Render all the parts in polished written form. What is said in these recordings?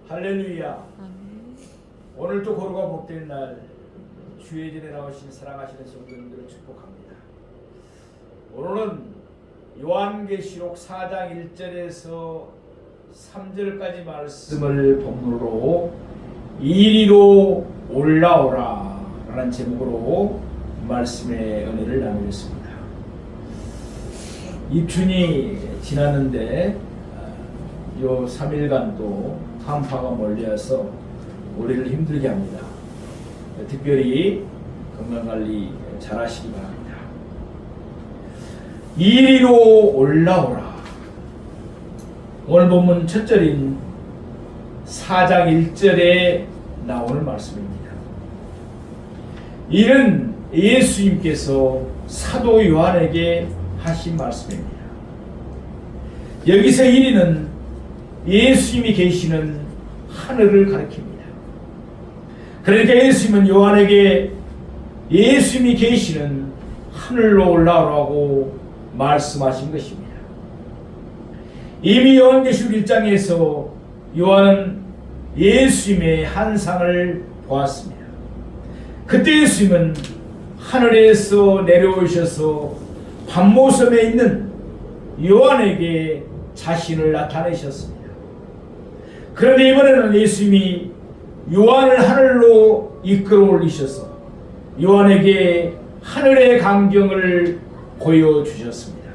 할렐루야. 오늘도 거룩과 복된 날 주의 전에 나오신 사랑하시는 성도님들을 축복합니다. 오늘은 요한계시록 4장 1절에서 3절까지 말씀을 본문으로 이리로 올라오라 라는 제목으로 말씀의 은혜를 나누겠습니다. 입춘이 지났는데 요 3일간도 한파가 몰려서 우리를 힘들게 합니다. 특별히 건강관리 잘 하시기 바랍니다. 이리로 올라오라. 오늘 본문 첫 절인 4장 1절에 나오는 말씀입니다. 이는 예수님께서 사도 요한에게 하신 말씀입니다. 여기서 이리는 예수님이 계시는 하늘을 가리킵니다. 그러니까 예수님은 요한에게 예수님이 계시는 하늘로 올라오라고 말씀하신 것입니다. 이미 요한계시록 1장에서 요한은 예수님의 환상을 보았습니다. 그때 예수님은 하늘에서 내려오셔서 밤모섬에 있는 요한에게 자신을 나타내셨습니다. 그런데 이번에는 예수님이 요한을 하늘로 이끌어 올리셔서 요한에게 하늘의 광경을 보여주셨습니다.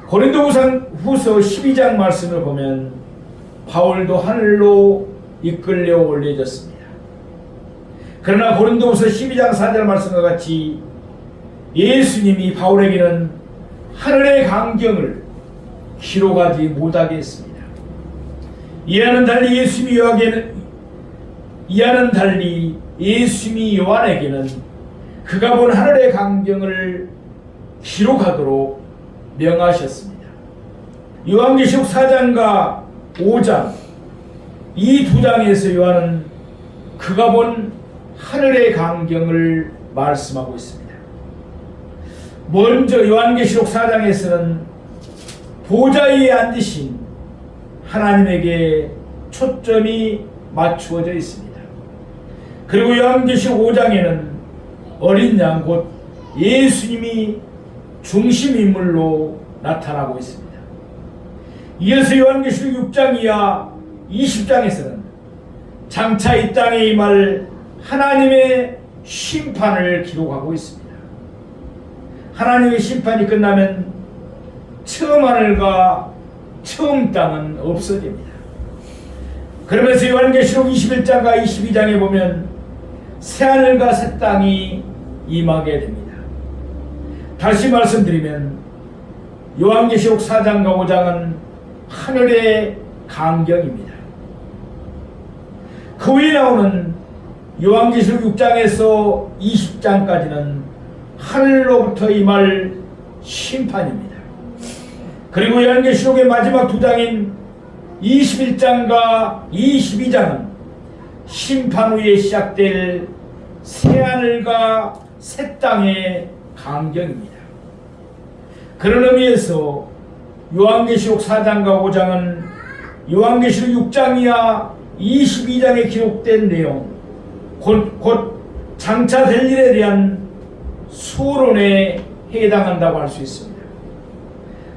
고린도후서 12장 말씀을 보면 바울도 하늘로 이끌려 올려졌습니다. 그러나 고린도후서 12장 4절 말씀과 같이 예수님이 바울에게는 하늘의 광경을 기록하지 못하게 했습니다. 이와는 달리 예수님이 요한에게는 그가 본 하늘의 광경을 기록하도록 명하셨습니다. 요한계시록 4장과 5장 이 두 장에서 요한은 그가 본 하늘의 광경을 말씀하고 있습니다. 먼저 요한계시록 4장에서는 보좌 위에 앉으신 하나님에게 초점이 맞추어져 있습니다. 그리고 요한계시록 5장에는 어린 양 곧 예수님이 중심인물로 나타나고 있습니다. 이어서 요한계시록 6장 이하 20장에서는 장차 이 땅에 임할 하나님의 심판을 기록하고 있습니다. 하나님의 심판이 끝나면 처음 하늘과 처음 땅은 없어집니다. 그러면서 요한계시록 21장과 22장에 보면 새하늘과 새 땅이 임하게 됩니다. 다시 말씀드리면 요한계시록 4장과 5장은 하늘의 광경입니다. 그 위에 나오는 요한계시록 6장에서 20장까지는 하늘로부터 임할 심판입니다. 그리고 요한계시록의 마지막 두 장인 21장과 22장은 심판 후에 시작될 새하늘과 새 땅의 광경입니다. 그런 의미에서 요한계시록 4장과 5장은 요한계시록 6장 이하 22장에 기록된 내용 곧 장차 될 일에 대한 수론에 해당한다고 할 수 있습니다.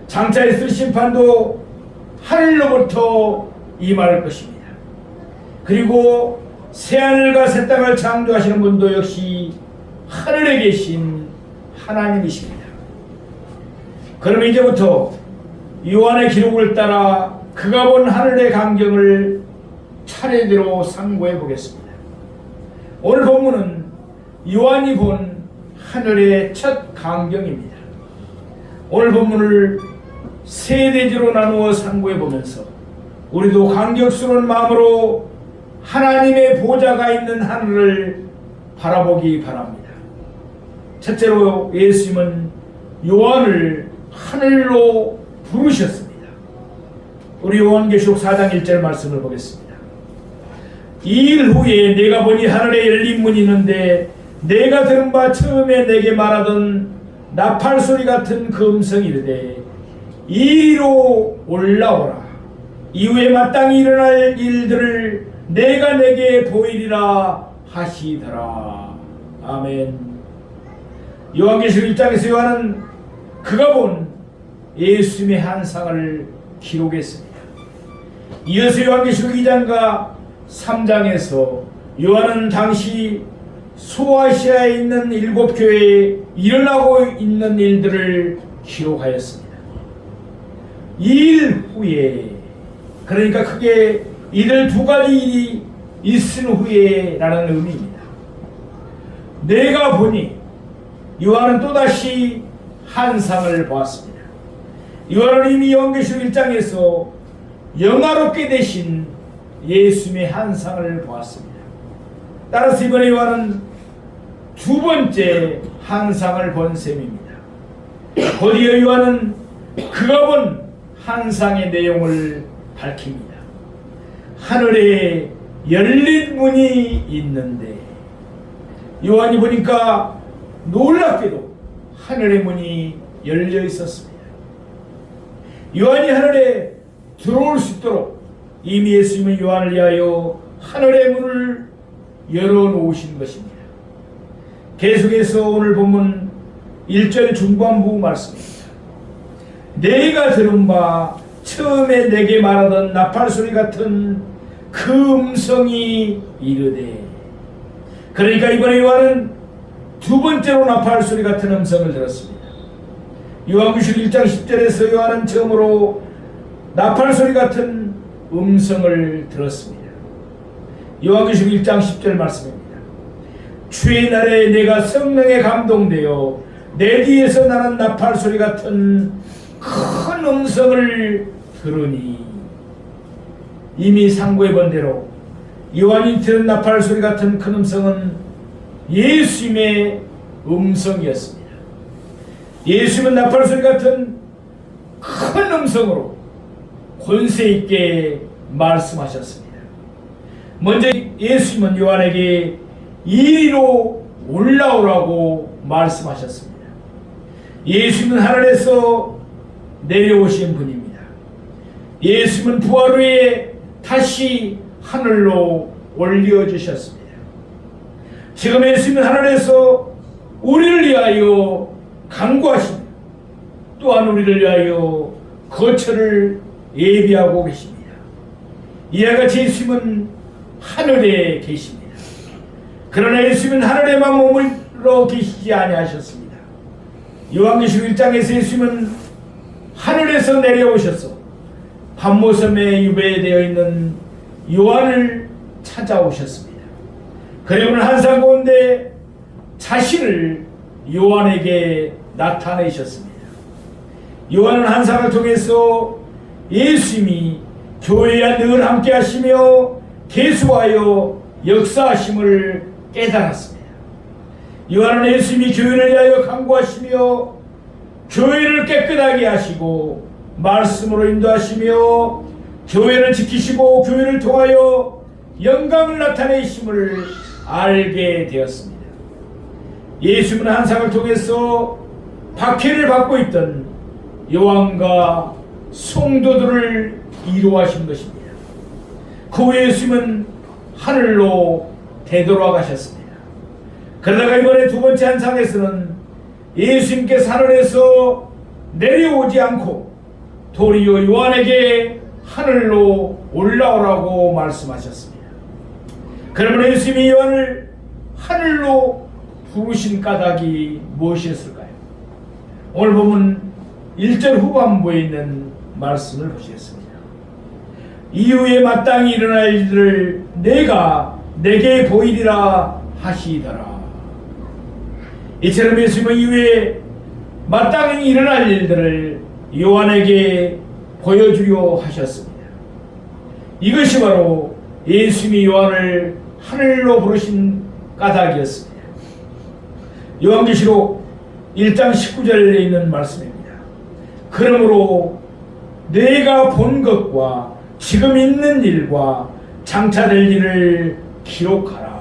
장차 있을 심판도 하늘로부터 임할 것입니다. 그리고 새하늘과 새 땅을 창조하시는 분도 역시 하늘에 계신 하나님이십니다. 그럼 이제부터 요한의 기록을 따라 그가 본 하늘의 광경을 차례대로 상고해 보겠습니다. 오늘 본문은 요한이 본 하늘의 첫 광경입니다. 오늘 본문을 세 대지로 나누어 상고해 보면서 우리도 감격스러운 마음으로 하나님의 보좌가 있는 하늘을 바라보기 바랍니다. 첫째로 예수님은 요한을 하늘로 부르셨습니다. 우리 요한계시록 4장 1절 말씀을 보겠습니다. 이 일 후에 내가 보니 하늘에 열린 문이 있는데 내가 들은 바 처음에 내게 말하던 나팔 소리 같은 그 음성이 이르되 이리로 올라오라. 이후에 마땅히 일어날 일들을 내가 내게 보이리라 하시더라. 아멘. 요한계시록 1장에서 요한은 그가 본 예수님의 환상을 기록했습니다. 이어서 요한계시록 2장과 3장에서 요한은 당시 소아시아에 있는 7교회에 일어나고 있는 일들을 기록하였습니다. 이 일 후에, 그러니까 크게 이들 두 가지 일이 있은 후에 라는 의미입니다. 내가 보니 요한은 또다시 환상을 보았습니다. 요한은 이미 요한계시록 1장에서 영화롭게 되신 예수님의 환상을 보았습니다. 따라서 이번에 요한은 두 번째 환상을 본 셈입니다. 곧이어 요한은 그가 본 환상의 내용을 밝힙니다. 하늘에 열린 문이 있는데, 요한이 보니까 놀랍게도 하늘의 문이 열려 있었습니다. 요한이 하늘에 들어올 수 있도록 이미 예수님은 요한을 위하여 하늘의 문을 열어놓으신 것입니다. 계속해서 오늘 본문 1절 중반부 말씀입니다. 내가 들은 바 처음에 내게 말하던 나팔소리 같은 그 음성이 이르되, 그러니까 이번에 요한은 두 번째로 나팔소리 같은 음성을 들었습니다. 요한계시록 1장 10절에서 요한은 처음으로 나팔소리 같은 음성을 들었습니다. 요한계시록 1장 10절 말씀입니다. 주의 날에 내가 성령에 감동되어 내 뒤에서 나는 나팔소리 같은 큰 음성을 들으니, 이미 상고해 본 대로 요한이 들은 나팔소리 같은 큰 음성은 예수님의 음성이었습니다. 예수님은 나팔소리 같은 큰 음성으로 권세 있게 말씀하셨습니다. 먼저 예수님은 요한에게 이리로 올라오라고 말씀하셨습니다. 예수님은 하늘에서 내려오신 분입니다. 예수님은 부활 후에 다시 하늘로 올려주셨습니다. 지금 예수님은 하늘에서 우리를 위하여 간구하십니다. 또한 우리를 위하여 거처를 예비하고 계십니다. 이와 같이 예수님은 하늘에 계십니다. 그러나 예수님은 하늘에만 머물러 계시지 아니하셨습니다. 요한계시록 1장에서 예수님은 하늘에서 내려오셔서 반모섬에 유배되어 있는 요한을 찾아오셨습니다. 그리고는 환상 가운데 자신을 요한에게 나타내셨습니다. 요한은 환상을 통해서 예수님이 교회와 늘 함께 하시며 계수하여 역사하심을 깨달았습니다. 요한은 예수님이 교회를 위하여 간구하시며 교회를 깨끗하게 하시고 말씀으로 인도하시며 교회를 지키시고 교회를 통하여 영광을 나타내심을 알게 되었습니다. 예수님은 환상을 통해서 박해를 받고 있던 요한과 성도들을 이루하신 것입니다. 그 후에 예수님은 하늘로 되돌아가셨습니다. 그러다가 이번에 두 번째 환상에서는 예수님께서 하늘에서 내려오지 않고 도리어 요한에게 하늘로 올라오라고 말씀하셨습니다. 그러면 예수님이 요한을 하늘로 부르신 까닭이 무엇이었을까요? 오늘 보면 1절 후반부에 있는 말씀을 보시겠습니다. 이후에 마땅히 일어날 일들을 내가 내게 보이리라 하시더라. 이처럼 예수님은 이후에 마땅히 일어날 일들을 요한에게 보여주려 하셨습니다. 이것이 바로 예수님이 요한을 하늘로 부르신 까닭이었습니다. 요한계시록 1장 19절에 있는 말씀입니다. 그러므로 내가 본 것과 지금 있는 일과 장차될 일을 기록하라.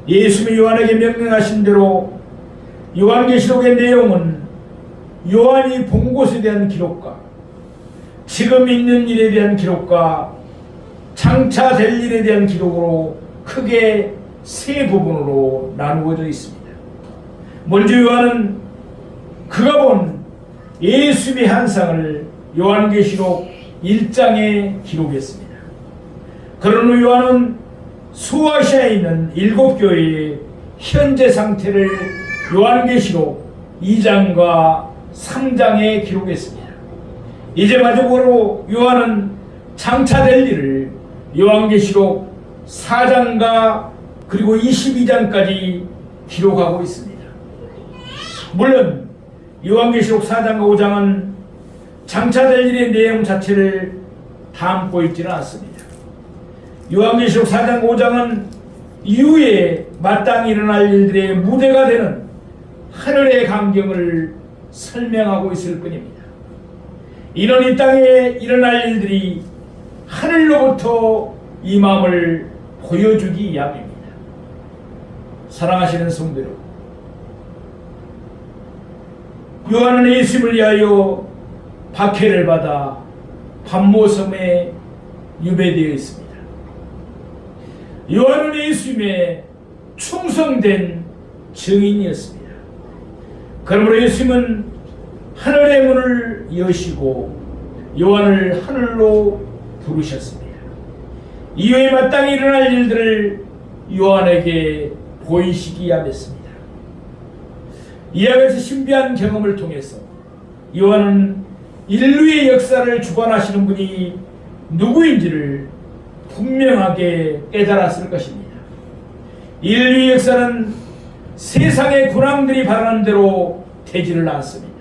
예수님이 요한에게 명령하신 대로 요한계시록의 내용은 요한이 본 것에 대한 기록과 지금 있는 일에 대한 기록과 장차 될 일에 대한 기록으로 크게 세 부분으로 나누어져 있습니다. 먼저 요한은 그가 본 예수의 환상을 요한계시록 1장에 기록했습니다. 그런 후 요한은 소아시아에 있는 7교회의 현재 상태를 요한계시록 2장과 3장에 기록했습니다. 이제 마지막으로 요한은 장차 될 일을 요한계시록 4장과 그리고 22장까지 기록하고 있습니다. 물론 요한계시록 4장과 5장은 장차 될 일의 내용 자체를 담고 있지는 않습니다. 요한계시록 4장 5장은 이후에 마땅히 일어날 일들의 무대가 되는 하늘의 광경을 설명하고 있을 뿐입니다. 이는 이 땅에 일어날 일들이 하늘로부터 임함을 보여주기 위함입니다. 사랑하시는 성도 여러분, 요한은 예수님을 위하여 박해를 받아 pat모섬에 유배되어 있습니다. 요한은 예수님의 충성된 증인이었습니다. 그러므로 예수님은 하늘의 문을 여시고 요한을 하늘로 부르셨습니다. 이후에 마땅히 일어날 일들을 요한에게 보이시기 위함이었습니다. 이와 같이 신비한 경험을 통해서 요한은 인류의 역사를 주관하시는 분이 누구인지를 분명하게 깨달았을 것입니다. 인류의 역사는 세상의 군왕들이 바라는 대로 되지를 않습니다.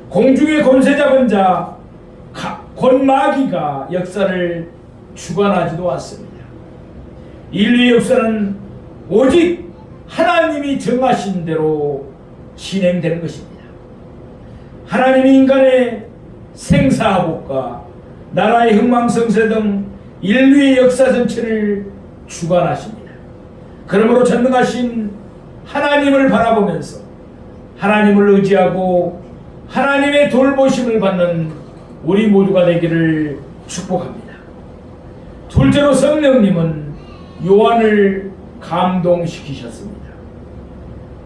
공중의 권세 잡은 자 권마귀가 역사를 주관하지도 않습니다. 인류의 역사는 오직 하나님이 정하신 대로 진행되는 것입니다. 하나님이 인간의 생사화복과 나라의 흥망성쇠 등 인류의 역사 전체를 주관하십니다. 그러므로 전능하신 하나님을 바라보면서 하나님을 의지하고 하나님의 돌보심을 받는 우리 모두가 되기를 축복합니다. 둘째로 성령님은 요한을 감동시키셨습니다.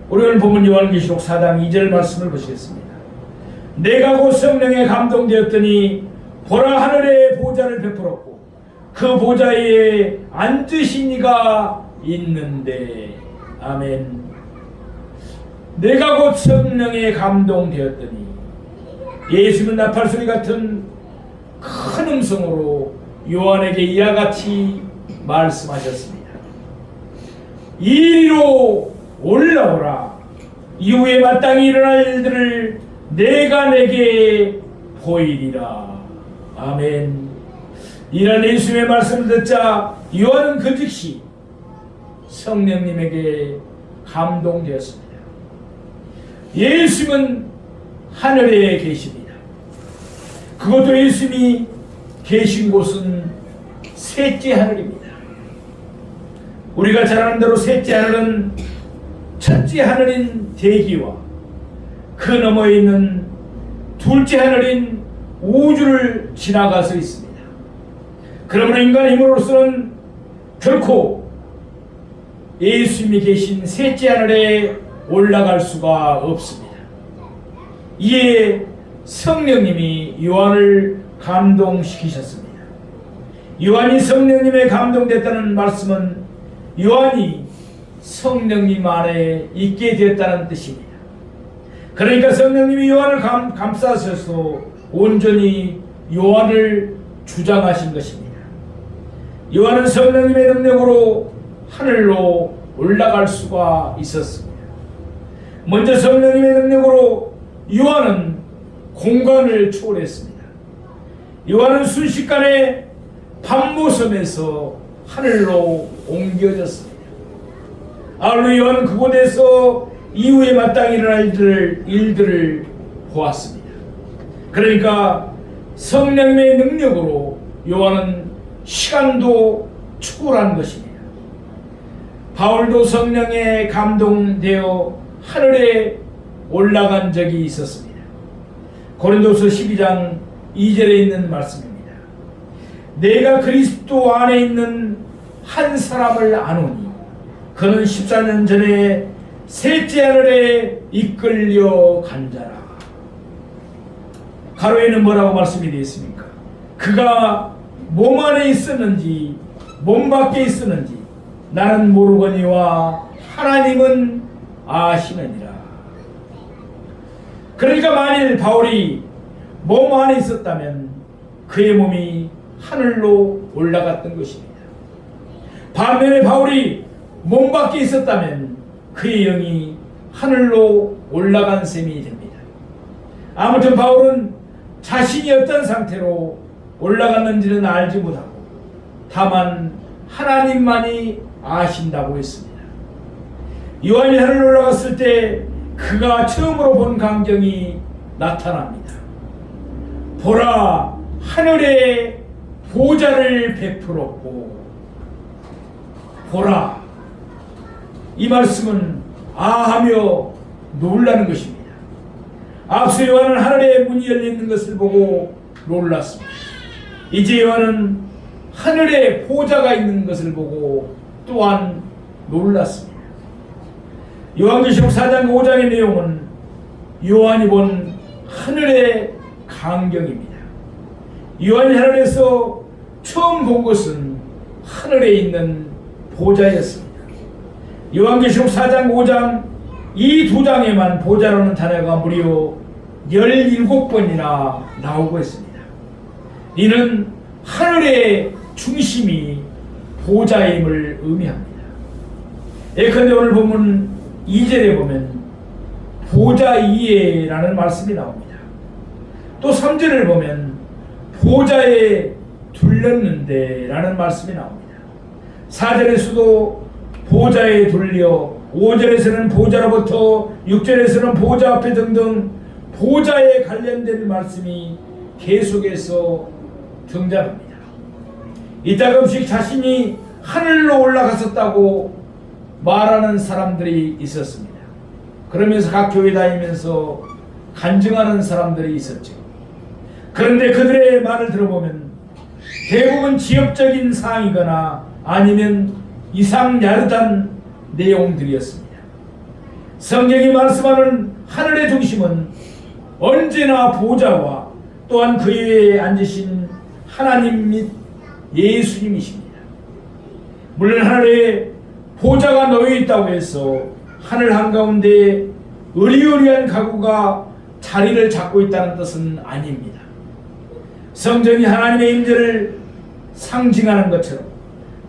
우리 오늘 보면 요한계시록 4장 2절 말씀을 보시겠습니다. 내가 곧 성령에 감동되었더니 보라 하늘에 보좌를 베풀었고 그 보좌에 앉으신 이가 있는데. 아멘. 내가 곧 성령에 감동되었더니, 예수는 나팔소리 같은 큰 음성으로 요한에게 이와 같이 말씀하셨습니다. 이리로 올라오라. 이후에 마땅히 일어날 일들을 내가 내게 보이리라. 아멘. 이런 예수님의 말씀을 듣자 요한은 그 즉시 성령님에게 감동되었습니다. 예수님은 하늘에 계십니다. 그것도 예수님이 계신 곳은 셋째 하늘입니다. 우리가 잘 아는 대로 셋째 하늘은 첫째 하늘인 대기와 그 너머에 있는 둘째 하늘인 우주를 지나가서 있습니다. 그러므로 인간의 힘으로서는 결코 예수님이 계신 셋째 하늘에 올라갈 수가 없습니다. 이에 성령님이 요한을 감동시키셨습니다. 요한이 성령님에 감동됐다는 말씀은 요한이 성령님 안에 있게 되었다는 뜻입니다. 그러니까 성령님이 요한을 감싸셔서 온전히 요한을 주장하신 것입니다. 요한은 성령님의 능력으로 하늘로 올라갈 수가 있었습니다. 먼저 성령님의 능력으로 요한은 공간을 초월했습니다. 요한은 순식간에 pat모섬에서 하늘로 옮겨졌습니다. 아울러 요한은 그곳에서 이후에 마땅히 일어날 일들을 보았습니다. 그러니까 성령님의 능력으로 요한은 시간도 초월한 것입니다. 바울도 성령에 감동되어 하늘에 올라간 적이 있었습니다. 고린도서 12장 2절에 있는 말씀입니다. 내가 그리스도 안에 있는 한 사람을 아노니 그는 14년 전에 셋째 하늘에 이끌려 간 자라. 가로에는 뭐라고 말씀이 되어 있습니까? 그가 몸 안에 있었는지 몸 밖에 있었는지 나는 모르거니와 하나님은 아시느니라. 그러니까 만일 바울이 몸 안에 있었다면 그의 몸이 하늘로 올라갔던 것입니다. 반면에 바울이 몸 밖에 있었다면 그의 영이 하늘로 올라간 셈이 됩니다. 아무튼 바울은 자신이 어떤 상태로 올라갔는지는 알지 못하고 다만 하나님만이 아신다고 했습니다. 요한이 하늘로 올라갔을 때 그가 처음으로 본 광경이 나타납니다. 보라, 하늘에 보좌를 베풀었고, 보라, 이 말씀은 아하며 놀라는 것입니다. 앞서 요한은 하늘에 문이 열리는 것을 보고 놀랐습니다. 이제 요한은 하늘에 보좌가 있는 것을 보고 또한 놀랐습니다. 요한계시록 4장 5장의 내용은 요한이 본 하늘의 광경입니다. 요한이 하늘에서 처음 본 것은 하늘에 있는 보좌였습니다. 요한계시록 4장 5장 이 두 장에만 보좌라는 단어가 무려 17번이나 나오고 있습니다. 이는 하늘의 중심이 보좌임을 의미합니다. 예컨대 오늘 보면 2절에 보면 보좌 위에라는 말씀이 나옵니다. 또 3절을 보면 보좌에 둘렸는데 라는 말씀이 나옵니다. 4절에서도 보좌에 둘려, 5절에서는 보좌로부터, 6절에서는 보좌 앞에 등등 보좌에 관련된 말씀이 계속해서 등장합니다. 이따금씩 자신이 하늘로 올라갔었다고 말하는 사람들이 있었습니다. 그러면서 각 교회 다니면서 간증하는 사람들이 있었죠. 그런데 그들의 말을 들어보면 대부분 지엽적인 사항이거나 아니면 이상 야릇한 내용들이었습니다. 성경이 말씀하는 하늘의 중심은 언제나 보좌와 또한 그 위에 앉으신 하나님 및 예수님이십니다. 물론 하늘에 보좌가 놓여 있다고 해서 하늘 한가운데 의리의리한 가구가 자리를 잡고 있다는 뜻은 아닙니다. 성전이 하나님의 임재를 상징하는 것처럼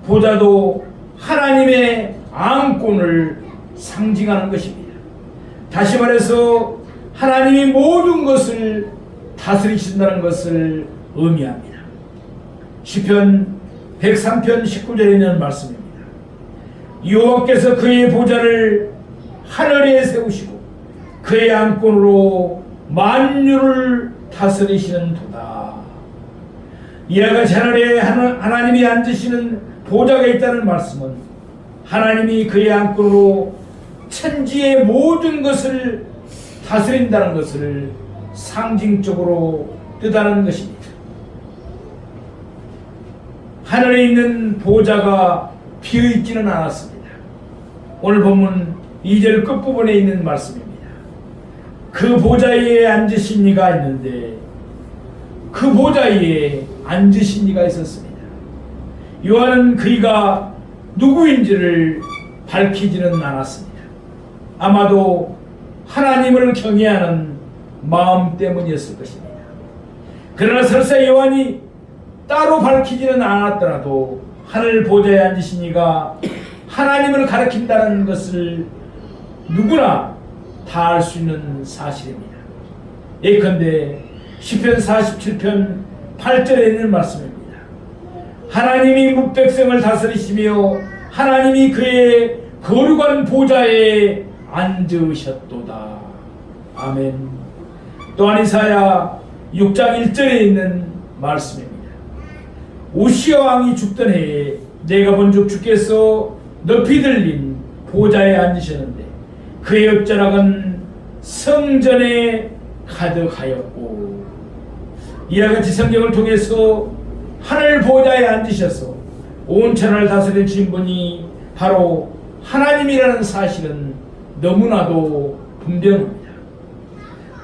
보좌도 하나님의 안권을 상징하는 것입니다. 다시 말해서 하나님이 모든 것을 다스리신다는 것을 의미합니다. 시편 103편 19절에 있는 말씀입니다. 여호와께서 그의 보좌를 하늘에 세우시고 그의 안건으로 만유를 다스리시는 도다. 이와 같이 하늘에 하나님이 앉으시는 보좌가 있다는 말씀은 하나님이 그의 안건으로 천지의 모든 것을 다스린다는 것을 상징적으로 뜻하는 것입니다. 하늘에 있는 보좌가 비어있지는 않았습니다. 오늘 본문 2절 끝부분에 있는 말씀입니다. 그 보좌 위에 앉으신 이가 있는데 그 보좌 위에 앉으신 이가 있었습니다. 요한은 그이가 누구인지를 밝히지는 않았습니다. 아마도 하나님을 경외하는 마음 때문이었을 것입니다. 그러나 설사 요한이 따로 밝히지는 않았더라도 하늘 보좌에 앉으신 이가 하나님을 가리킨다는 것을 누구나 다 알 수 있는 사실입니다. 예컨대 시편 47편 8절에 있는 말씀입니다. 하나님이 뭇백성을 다스리시며 하나님이 그의 거룩한 보좌에 앉으셨도다. 아멘. 또한 이사야 6장 1절에 있는 말씀입니다. 우시아 왕이 죽던 해에 내가 본즉 주께서 높이 들린 보좌에 앉으셨는데 그의 옆자락은 성전에 가득하였고, 이와 같이 성경을 통해서 하늘 보좌에 앉으셔서 온 천하를 다스리신 분이 바로 하나님이라는 사실은 너무나도 분명합니다.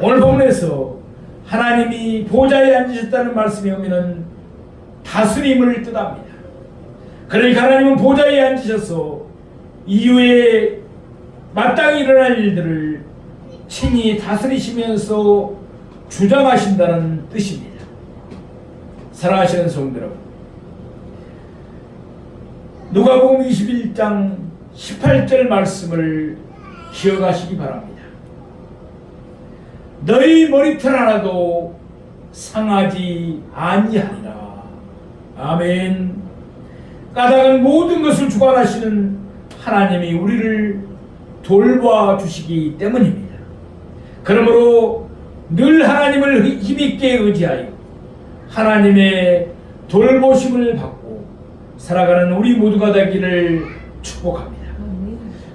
오늘 본문에서 하나님이 보좌에 앉으셨다는 말씀이 오면은 다스림을 뜻합니다. 그러니까 하나님은 보좌에 앉으셔서 이후에 마땅히 일어날 일들을 친히 다스리시면서 주장하신다는 뜻입니다. 사랑하시는 성도 여러분, 누가복음 21장 18절 말씀을 기억하시기 바랍니다. 너희 머리털 하나도 상하지 아니하리라. 아멘. 까닭은 모든 것을 주관하시는 하나님이 우리를 돌봐주시기 때문입니다. 그러므로 늘 하나님을 힘있게 의지하여 하나님의 돌보심을 받고 살아가는 우리 모두가 되기를 축복합니다.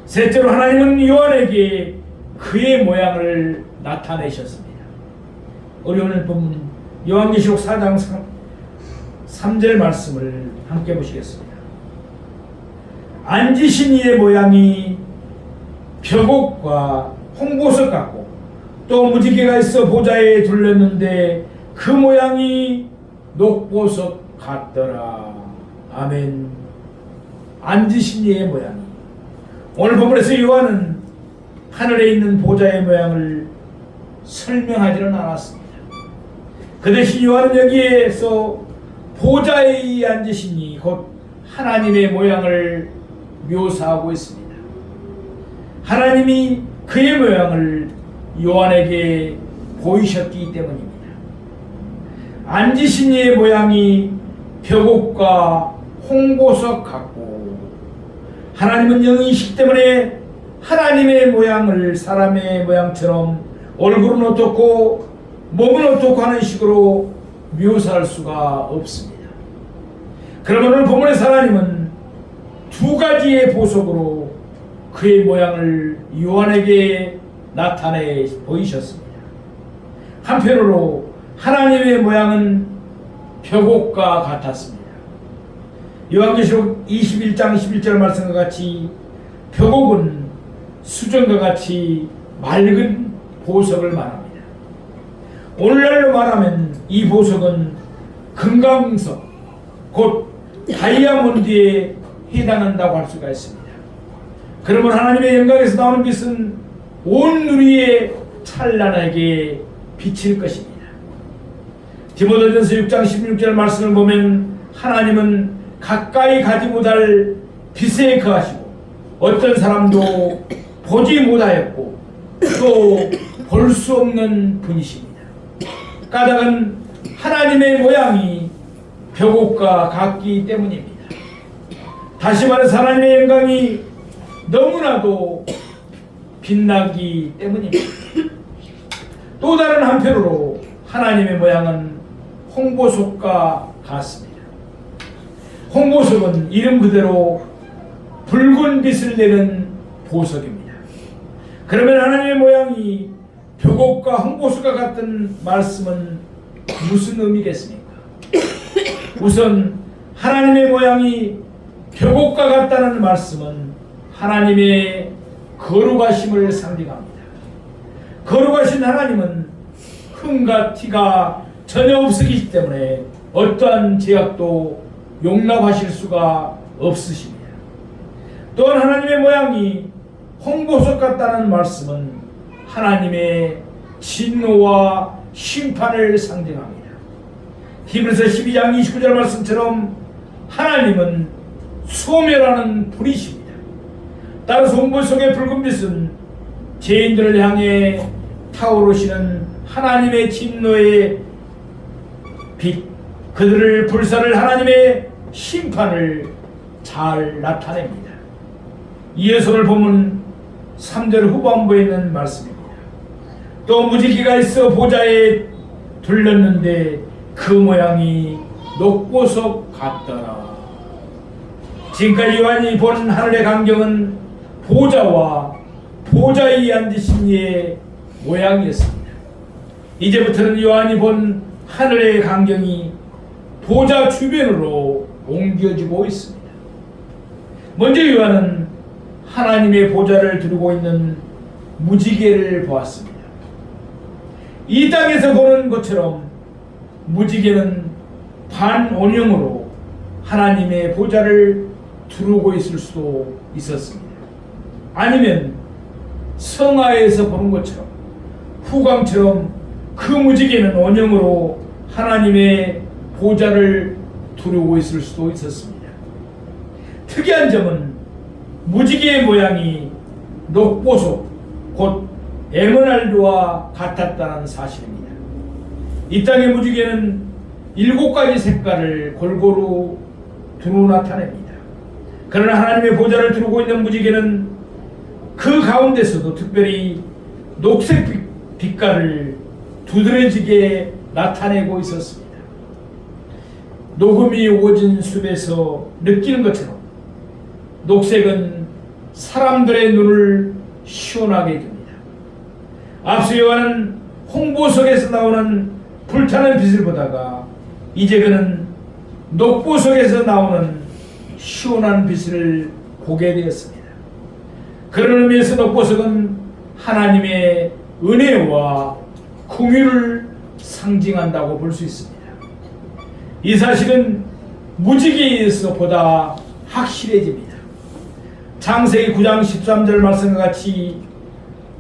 셋째로 하나님은 요한에게 그의 모양을 나타내셨습니다. 우리 오늘 본 요한계시록 4장 3절 말씀을 함께 보시겠습니다. 앉으신 이의 모양이 벽옥과 홍보석 같고 또 무지개가 있어 보좌에 둘렀는데 그 모양이 녹보석 같더라. 아멘. 앉으신 이의 모양이, 오늘 본문에서 요한은 하늘에 있는 보좌의 모양을 설명하지는 않았습니다. 그 대신 요한은 여기에서 보좌에 앉으신 이 곧 하나님의 모양을 묘사하고 있습니다. 하나님이 그의 모양을 요한에게 보이셨기 때문입니다. 앉으신 이의 모양이 벽옥과 홍보석 같고, 하나님은 영이시기 때문에 하나님의 모양을 사람의 모양처럼 얼굴은 어떻고 몸은 어떻고 하는 식으로 묘사할 수가 없습니다. 그러면 오늘 본문의 하나님은 두 가지의 보석으로 그의 모양을 요한에게 나타내 보이셨습니다. 한편으로 하나님의 모양은 벽옥과 같았습니다. 요한계시록 21장 21절 말씀과 같이 벽옥은 수정과 같이 맑은 보석을 말합니다. 오늘날로 말하면 이 보석은 금강석, 곧 다이아몬드에 해당한다고 할 수가 있습니다. 그러면 하나님의 영광에서 나오는 빛은 온 누리에 찬란하게 비칠 것입니다. 디모데전서 6장 16절 말씀을 보면 하나님은 가까이 가지 못할 빛에 거하시고 어떤 사람도 보지 못하였고 또 볼 수 없는 분이십니다. 까닭은 하나님의 모양이 벽옥과 같기 때문입니다. 다시 말해서 하나님의 영광이 너무나도 빛나기 때문입니다. 또 다른 한편으로 하나님의 모양은 홍보석과 같습니다. 홍보석은 이름 그대로 붉은 빛을 내는 보석입니다. 그러면 하나님의 모양이 벽옥과 홍보석과 같은 말씀은 무슨 의미겠습니까? 우선 하나님의 모양이 벽옥과 같다는 말씀은 하나님의 거룩하심을 상징합니다. 거룩하신 하나님은 흠과 티가 전혀 없으시기 때문에 어떠한 죄악도 용납하실 수가 없으십니다. 또한 하나님의 모양이 홍보석 같다는 말씀은 하나님의 진노와 심판을 상징합니다. 히브리서 12장 29절 말씀처럼 하나님은 소멸하는 불이십니다. 따라서 홍보석의 붉은 빛은 죄인들을 향해 타오르시는 하나님의 진노의 빛, 그들을 불사를 하나님의 심판을 잘 나타냅니다. 이어서 오늘 보면 3절 후반부에 있는 말씀입니다. 또 무지개가 있어 보좌에 둘렀는데 그 모양이 녹보석 같더라. 지금까지 요한이 본 하늘의 광경은 보좌와 보좌에 앉으신 이의 모양이었습니다. 이제부터는 요한이 본 하늘의 광경이 보좌 주변으로 옮겨지고 있습니다. 먼저 요한은 하나님의 보좌를 두르고 있는 무지개를 보았습니다. 이 땅에서 보는 것처럼 무지개는 반원형으로 하나님의 보좌를 두르고 있을 수도 있었습니다. 아니면 성하에서 보는 것처럼 후광처럼 그 무지개는 원형으로 하나님의 보좌를 두르고 있을 수도 있었습니다. 특이한 점은 무지개의 모양이 녹보석 곧 에메랄드와 같았다는 사실입니다. 이 땅의 무지개는 7가지 색깔을 골고루 두루 나타냅니다. 그러나 하나님의 보좌를 두르고 있는 무지개는 그 가운데서도 특별히 녹색 빛깔을 두드러지게 나타내고 있었습니다. 녹음이 오진 숲에서 느끼는 것처럼 녹색은 사람들의 눈을 시원하게 해줍니다. 앞서 요한은 홍보석에서 나오는 불타는 빛을 보다가 이제 그는 녹보석에서 나오는 시원한 빛을 보게 되었습니다. 그런 의미에서 녹보석은 하나님의 은혜와 긍휼을 상징한다고 볼 수 있습니다. 이 사실은 무지개에서 보다 확실해집니다. 창세기 9장 13절 말씀과 같이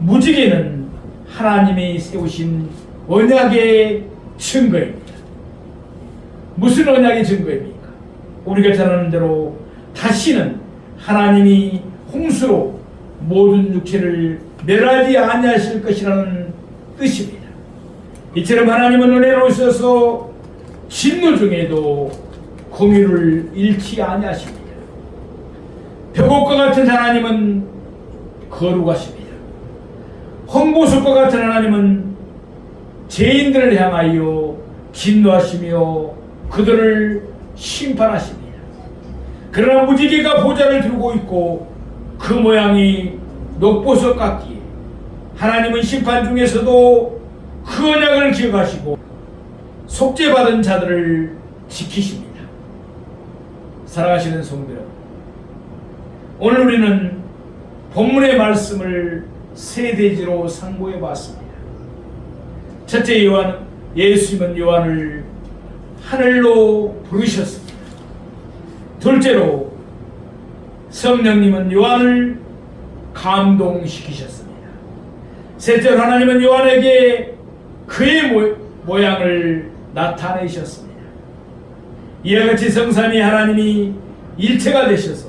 무지개는 하나님이 세우신 언약의 증거입니다. 무슨 언약의 증거입니까? 우리가 잘 아는 대로 다시는 하나님이 홍수로 모든 육체를 멸하지 아니하실 것이라는 뜻입니다. 이처럼 하나님은 은혜로우셔서 진노 중에도 긍휼을 잃지 아니하십니다. 벽옥과 같은 하나님은 거룩하십니다. 홍보석과 같은 하나님은 죄인들을 향하여 진노하시며 그들을 심판하십니다. 그러나 무지개가 보좌를 들고 있고 그 모양이 녹보석 같기에 하나님은 심판 중에서도 그 언약을 기억하시고 속죄받은 자들을 지키십니다. 사랑하시는 성도 여러분, 오늘 우리는 본문의 말씀을 세 대지로 상고해 봤습니다. 첫째, 예수님은 요한을 하늘로 부르셨습니다. 둘째로, 성령님은 요한을 감동시키셨습니다. 셋째로, 하나님은 요한에게 그의 모양을 나타내셨습니다. 이와 같이 성삼위 하나님이 일체가 되셔서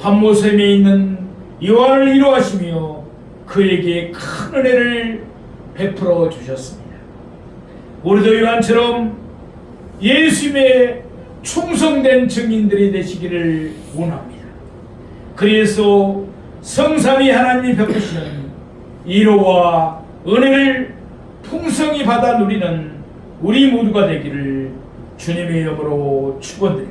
판모섬에 있는 요한을 이루하시며 그에게 큰 은혜를 베풀어 주셨습니다. 우리도 요한처럼 예수님의 충성된 증인들이 되시기를 원합니다. 그래서 성삼위 하나님이 베푸시는 위로와 은혜를 풍성히 받아 누리는 우리 모두가 되기를 주님의 이름으로 축원드립니다.